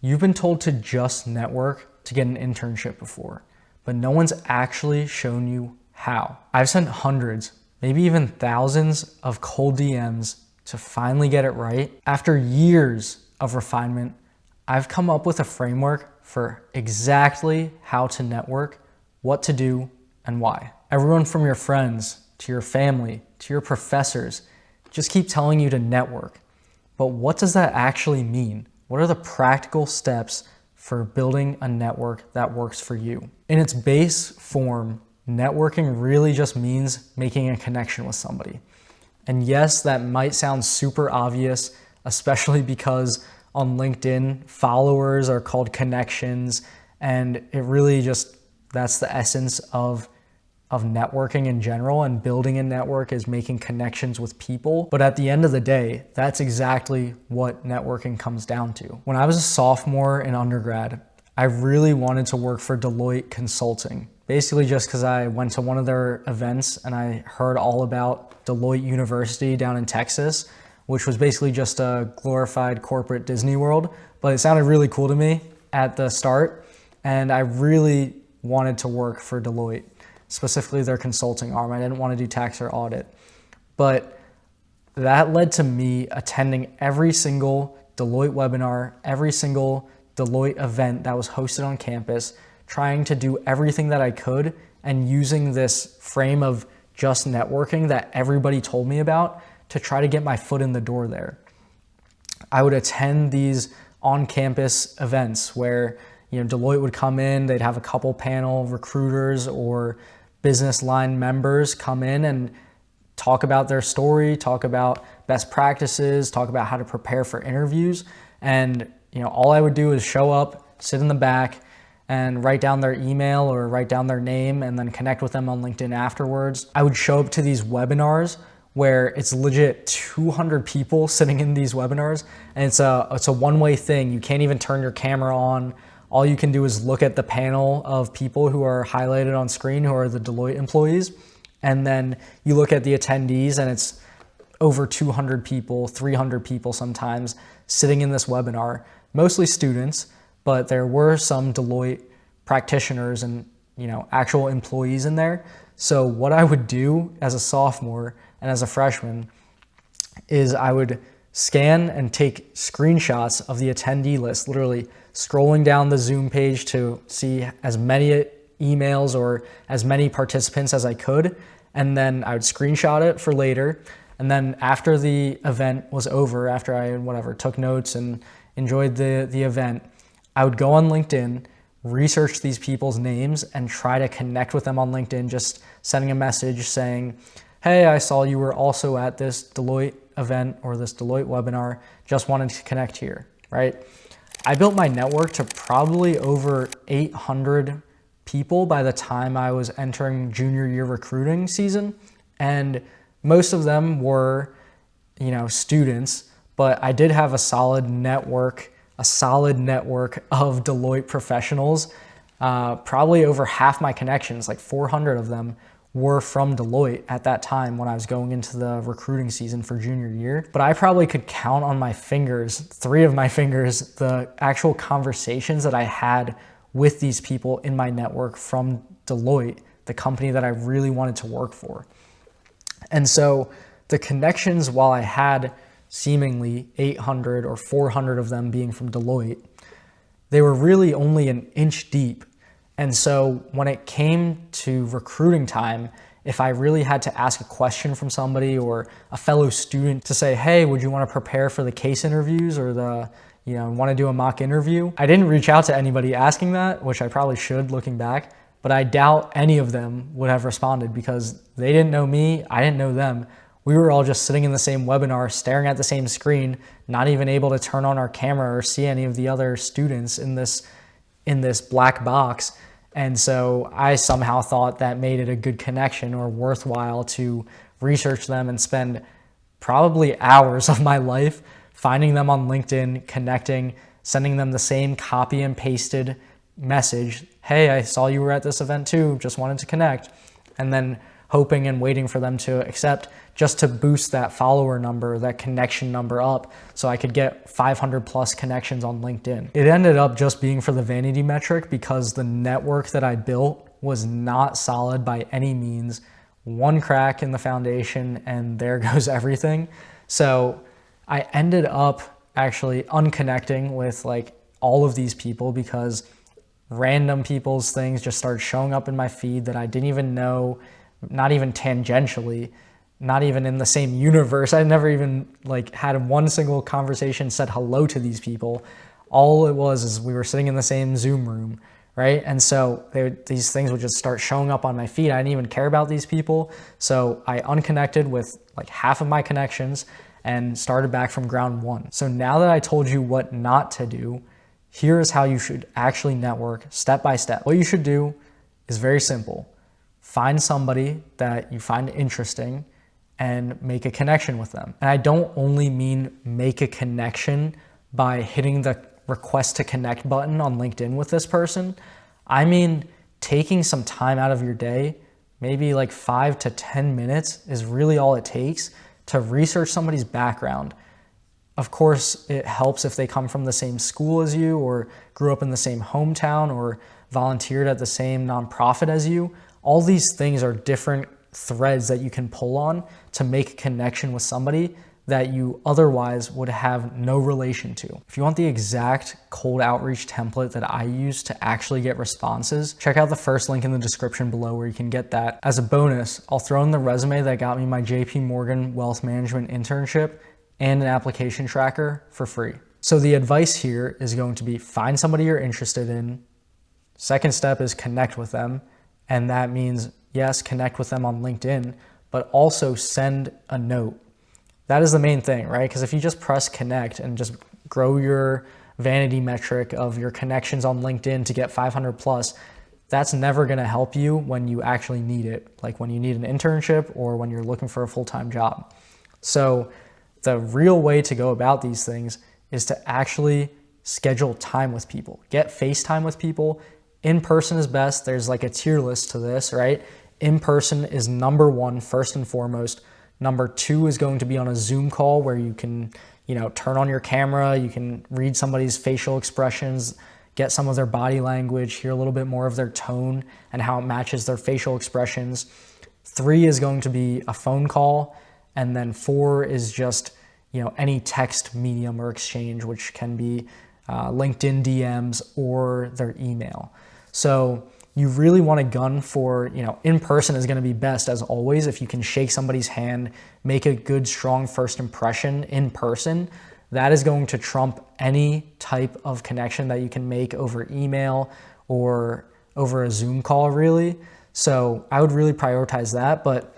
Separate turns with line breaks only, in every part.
You've been told to just network to get an internship before, but no one's actually shown you how. I've sent hundreds, maybe even thousands of cold DMs to finally get it right. After years of refinement, I've come up with a framework for exactly how to network, what to do, and why. Everyone from your friends to your family to your professors just keep telling you to network. But what does that actually mean? What are the practical steps for building a network that works for you? In its base form, networking really just means making a connection with somebody. And yes, that might sound super obvious, especially because on LinkedIn, followers are called connections, and it really just, that's the essence of networking in general, and building a network is making connections with people. But at the end of the day, that's exactly what networking comes down to. When I was a sophomore in undergrad, I really wanted to work for Deloitte Consulting, basically just because I went to one of their events and I heard all about Deloitte University down in Texas, which was basically just a glorified corporate Disney World. But it sounded really cool to me at the start, and I really wanted to work for Deloitte, specifically their consulting arm. I didn't want to do tax or audit. But that led to me attending every single Deloitte webinar, every single Deloitte event that was hosted on campus, trying to do everything that I could and using this frame of just networking that everybody told me about to try to get my foot in the door there. I would attend these on-campus events where Deloitte would come in, they'd have a couple panel recruiters or business line members come in and talk about their story, talk about best practices, talk about how to prepare for interviews. And all I would do is show up, sit in the back, and write down their email or write down their name and then connect with them on LinkedIn afterwards. I would show up to these webinars where it's legit 200 people sitting in these webinars, and it's a one-way thing. You can't even turn your camera on. All you can do is look at the panel of people who are highlighted on screen, who are the Deloitte employees, and then you look at the attendees, and it's over 200 people, 300 people sometimes, sitting in this webinar, mostly students, but there were some Deloitte practitioners and actual employees in there. So what I would do as a sophomore and as a freshman is I would scan and take screenshots of the attendee list, literally scrolling down the Zoom page to see as many emails or as many participants as I could. And then I would screenshot it for later. And then after the event was over, after I took notes and enjoyed the event, I would go on LinkedIn, research these people's names, and try to connect with them on LinkedIn, just sending a message saying, hey, I saw you were also at this Deloitte event or this Deloitte webinar, just wanted to connect here, right? I built my network to probably over 800 people by the time I was entering junior year recruiting season. And most of them were, students, but I did have a solid network of Deloitte professionals. Probably over half my connections, like 400 of them, were from Deloitte at that time when I was going into the recruiting season for junior year. But I probably could count on my fingers, 3 of my fingers, the actual conversations that I had with these people in my network from Deloitte, the company that I really wanted to work for. And so the connections, while I had seemingly 800 or 400 of them being from Deloitte, they were really only an inch deep. And so when it came to recruiting time, if I really had to ask a question from somebody or a fellow student to say, hey, would you want to prepare for the case interviews or want to do a mock interview? I didn't reach out to anybody asking that, which I probably should looking back, but I doubt any of them would have responded because they didn't know me, I didn't know them. We were all just sitting in the same webinar, staring at the same screen, not even able to turn on our camera or see any of the other students in this black box. And so I somehow thought that made it a good connection or worthwhile to research them and spend probably hours of my life finding them on LinkedIn, connecting, sending them the same copy and pasted message. Hey, I saw you were at this event too, just wanted to connect. And then hoping and waiting for them to accept, just to boost that follower number, that connection number up, so I could get 500 plus connections on LinkedIn. It ended up just being for the vanity metric because the network that I built was not solid by any means. One crack in the foundation and there goes everything. So I ended up actually unconnecting with like all of these people because random people's things just started showing up in my feed that I didn't even know, not even tangentially, not even in the same universe. I never even like had one single conversation, said hello to these people. All it was is we were sitting in the same Zoom room, right? And so these things would just start showing up on my feed. I didn't even care about these people. So I unconnected with like half of my connections and started back from ground one. So now that I told you what not to do, here is how you should actually network step by step. What you should do is very simple. Find somebody that you find interesting and make a connection with them. And I don't only mean make a connection by hitting the request to connect button on LinkedIn with this person. I mean, taking some time out of your day, maybe like 5 to 10 minutes is really all it takes to research somebody's background. Of course, it helps if they come from the same school as you or grew up in the same hometown or volunteered at the same nonprofit as you. All these things are different threads that you can pull on to make a connection with somebody that you otherwise would have no relation to. If you want the exact cold outreach template that I use to actually get responses, check out the first link in the description below where you can get that. As a bonus, I'll throw in the resume that got me my JP Morgan Wealth Management internship and an application tracker for free. So the advice here is going to be find somebody you're interested in. Second step is connect with them. And that means, yes, connect with them on LinkedIn, but also send a note. That is the main thing, right? Because if you just press connect and just grow your vanity metric of your connections on LinkedIn to get 500 plus, that's never gonna help you when you actually need it, like when you need an internship or when you're looking for a full-time job. So the real way to go about these things is to actually schedule time with people. Get FaceTime with people. In person is best. There's like a tier list to this, right? In person is number one, first and foremost. Number two is going to be on a Zoom call where you can, turn on your camera, you can read somebody's facial expressions, get some of their body language, hear a little bit more of their tone and how it matches their facial expressions. 3 is going to be a phone call. And then 4 is just, any text medium or exchange, which can be LinkedIn DMs or their email. So you really want to gun for, in person is going to be best as always. If you can shake somebody's hand, make a good, strong first impression in person, that is going to trump any type of connection that you can make over email or over a Zoom call, really. So I would really prioritize that. But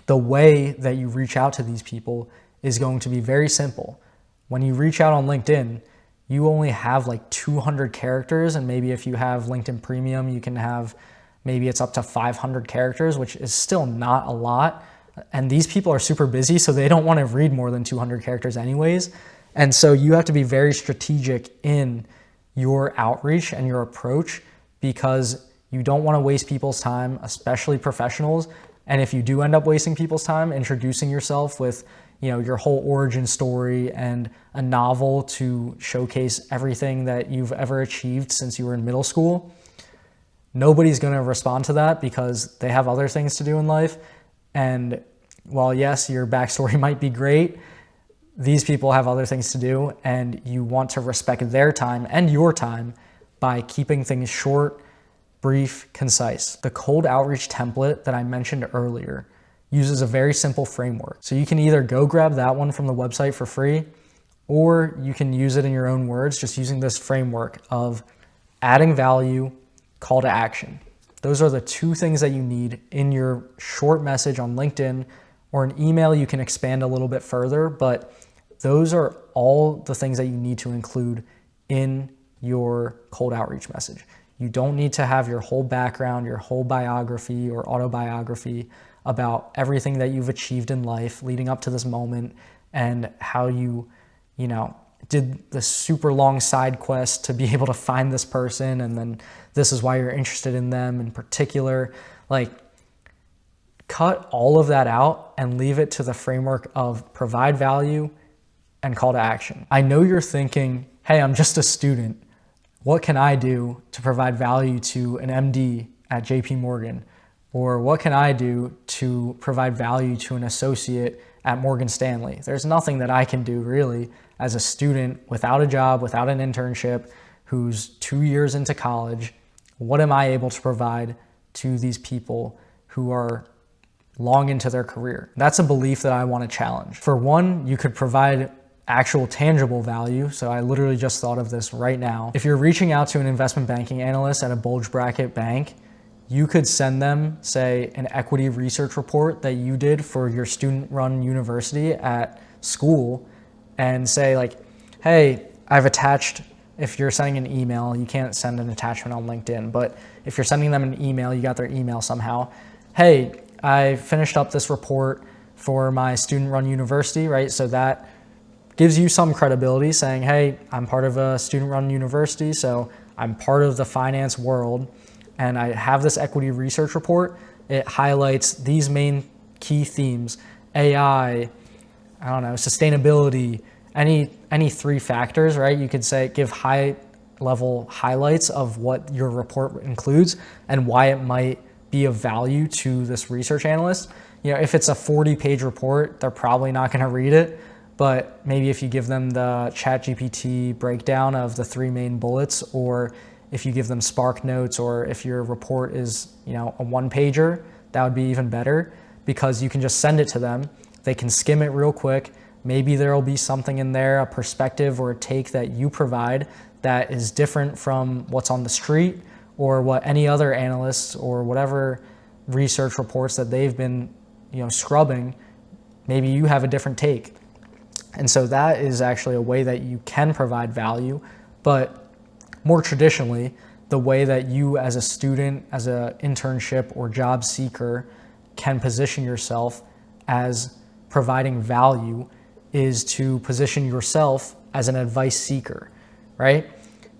the way that you reach out to these people is going to be very simple. When you reach out on LinkedIn, you only have like 200 characters, and maybe if you have LinkedIn Premium, you can have, maybe it's up to 500 characters, which is still not a lot. And these people are super busy, so they don't want to read more than 200 characters anyways. And so you have to be very strategic in your outreach and your approach, because you don't want to waste people's time, especially professionals. And if you do end up wasting people's time introducing yourself with your whole origin story and a novel to showcase everything that you've ever achieved since you were in middle school, nobody's going to respond to that because they have other things to do in life. And while yes, your backstory might be great, these people have other things to do, and you want to respect their time and your time by keeping things short, brief, concise. The cold outreach template that I mentioned earlier uses a very simple framework. So you can either go grab that one from the website for free, or you can use it in your own words, just using this framework of adding value, call to action. Those are the 2 things that you need in your short message on LinkedIn, or an email you can expand a little bit further, but those are all the things that you need to include in your cold outreach message. You don't need to have your whole background, your whole biography or autobiography about everything that you've achieved in life leading up to this moment and how you did the super long side quest to be able to find this person, and then this is why you're interested in them in particular. Like, cut all of that out and leave it to the framework of provide value and call to action. I know you're thinking, hey, I'm just a student. What can I do to provide value to an MD at JP Morgan? Or what can I do to provide value to an associate at Morgan Stanley? There's nothing that I can do really as a student without a job, without an internship, who's 2 years into college. What am I able to provide to these people who are long into their career? That's a belief that I want to challenge. For one, you could provide actual tangible value. So I literally just thought of this right now. If you're reaching out to an investment banking analyst at a bulge bracket bank, you could send them, say, an equity research report that you did for your student-run university at school and say like, hey, I've attached, if you're sending an email, you can't send an attachment on LinkedIn, but if you're sending them an email, you got their email somehow, hey, I finished up this report for my student-run university, right? So that gives you some credibility saying, hey, I'm part of a student-run university, so I'm part of the finance world, and I have this equity research report. It highlights these main key themes: AI, I don't know, sustainability, any three factors, right? You could say, give high level highlights of what your report includes and why it might be of value to this research analyst. You know, if it's a 40-page report, they're probably not gonna read it, but maybe if you give them the ChatGPT breakdown of the three main bullets, or if you give them Spark Notes, or if your report is, you know, a one-pager, that would be even better because you can just send it to them. They can skim it real quick. Maybe there'll be something in there, a perspective or a take that you provide that is different from what's on the street or what any other analysts or whatever research reports that they've been, you know, scrubbing. Maybe you have a different take. And so that is actually a way that you can provide value, but more traditionally, the way that you as a student, as an internship or job seeker can position yourself as providing value is to position yourself as an advice seeker, right?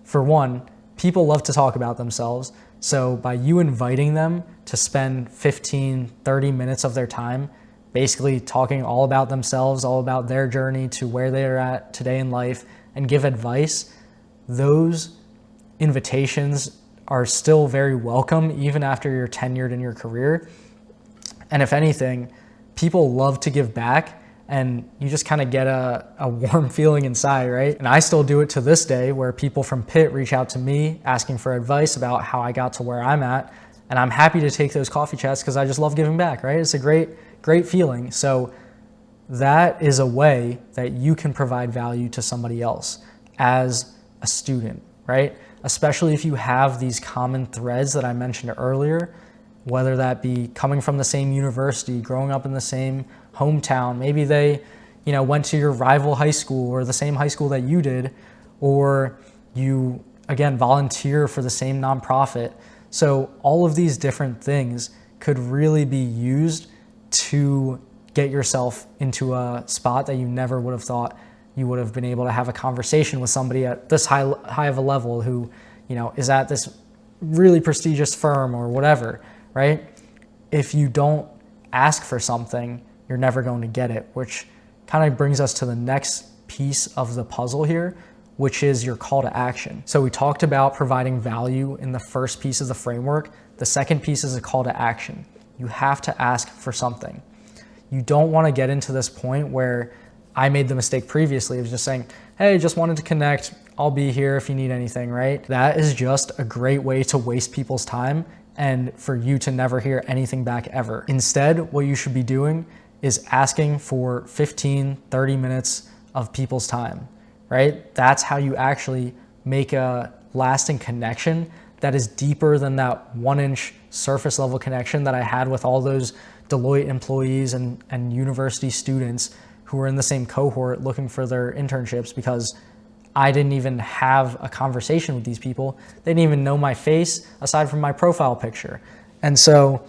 For one, people love to talk about themselves. So by you inviting them to spend 15, 30 minutes of their time basically talking all about themselves, all about their journey to where they're at today in life, and give advice, those invitations are still very welcome even after you're tenured in your career. And if anything, people love to give back, and you just kind of get a warm feeling inside, right? And I still do it to this day, where people from Pitt reach out to me asking for advice about how I got to where I'm at, and I'm happy to take those coffee chats because I just love giving back, right? It's a great feeling. So that is a way that you can provide value to somebody else as a student, right? Especially if you have these common threads that I mentioned earlier, whether that be coming from the same university, growing up in the same hometown, maybe they, you know, went to your rival high school or the same high school that you did, or you, again, volunteer for the same nonprofit. So all of these different things could really be used to get yourself into a spot that you never would have thought you would have been able to have a conversation with somebody at this high of a level who, you know, is at this really prestigious firm or whatever, right? If you don't ask for something, you're never going to get it, which kind of brings us to the next piece of the puzzle here, which is your call to action. So we talked about providing value in the first piece of the framework. The second piece is a call to action. You have to ask for something. You don't want to get into this point where I made the mistake previously of just saying, hey, just wanted to connect. I'll be here if you need anything, right? That is just a great way to waste people's time and for you to never hear anything back ever. Instead, what you should be doing is asking for 15, 30 minutes of people's time, right? That's how you actually make a lasting connection that is deeper than that 1-inch surface level connection that I had with all those Deloitte employees and university students who were in the same cohort looking for their internships, because I didn't even have a conversation with these people. They didn't even know my face aside from my profile picture. And so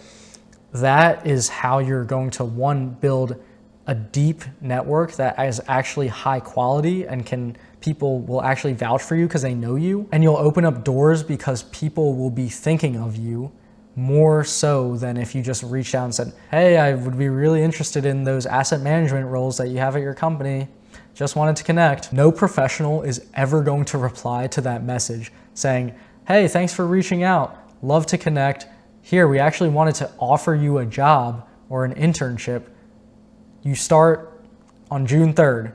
that is how you're going to, one, build a deep network that is actually high quality and people will actually vouch for you because they know you, and you'll open up doors because people will be thinking of you more so than if you just reached out and said, hey, I would be really interested in those asset management roles that you have at your company. Just wanted to connect. No professional is ever going to reply to that message saying, hey, thanks for reaching out. Love to connect. Here, we actually wanted to offer you a job or an internship. You start on June 3rd,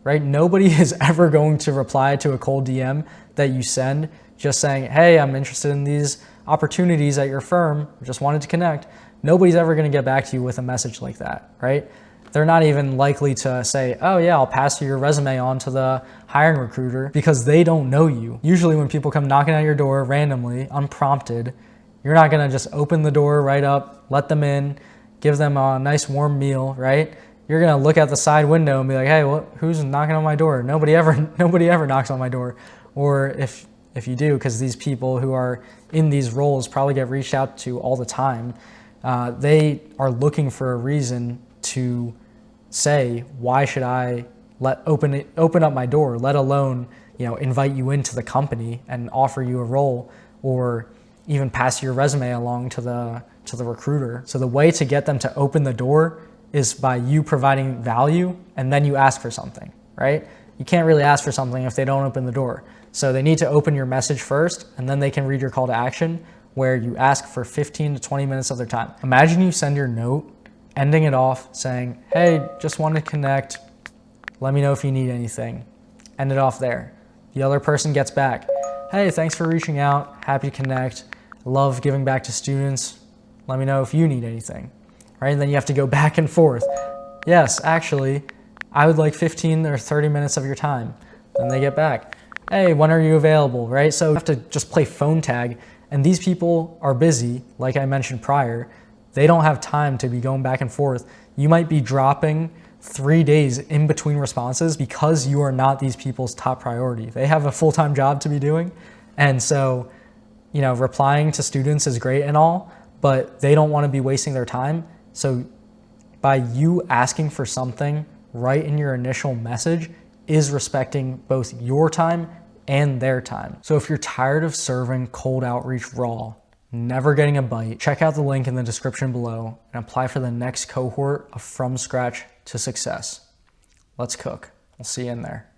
right? Nobody is ever going to reply to a cold DM that you send just saying, hey, I'm interested in these opportunities at your firm. Just wanted to connect. Nobody's ever going to get back to you with a message like that, right? They're not even likely to say, oh yeah, I'll pass your resume on to the hiring recruiter, because they don't know you. Usually when people come knocking at your door randomly, unprompted, you're not gonna just open the door right up, let them in, give them a nice warm meal, right? You're gonna look out the side window and be like, hey, who's knocking on my door? Nobody ever knocks on my door. Or if you do, because these people who are in these roles probably get reached out to all the time, they are looking for a reason to say, why should I open up my door, let alone, invite you into the company and offer you a role, or even pass your resume along to the recruiter. So the way to get them to open the door is by you providing value, and then you ask for something, right? You can't really ask for something if they don't open the door. So they need to open your message first, and then they can read your call to action, where you ask for 15 to 20 minutes of their time. Imagine you send your note ending it off saying, hey, just want to connect. Let me know if you need anything. End it off there. The other person gets back, hey, thanks for reaching out. Happy to connect. Love giving back to students. Let me know if you need anything, right? And then you have to go back and forth. Yes, actually, I would like 15 or 30 minutes of your time. Then they get back, hey, when are you available, right? So you have to just play phone tag. And these people are busy, like I mentioned prior. They don't have time to be going back and forth. You might be dropping 3 days in between responses because you are not these people's top priority. They have a full-time job to be doing. And so, replying to students is great and all, but they don't want to be wasting their time. So by you asking for something right in your initial message is respecting both your time and their time. So if you're tired of serving cold outreach raw, never getting a bite, check out the link in the description below and apply for the next cohort of From Scratch to Success. Let's cook. We'll see you in there.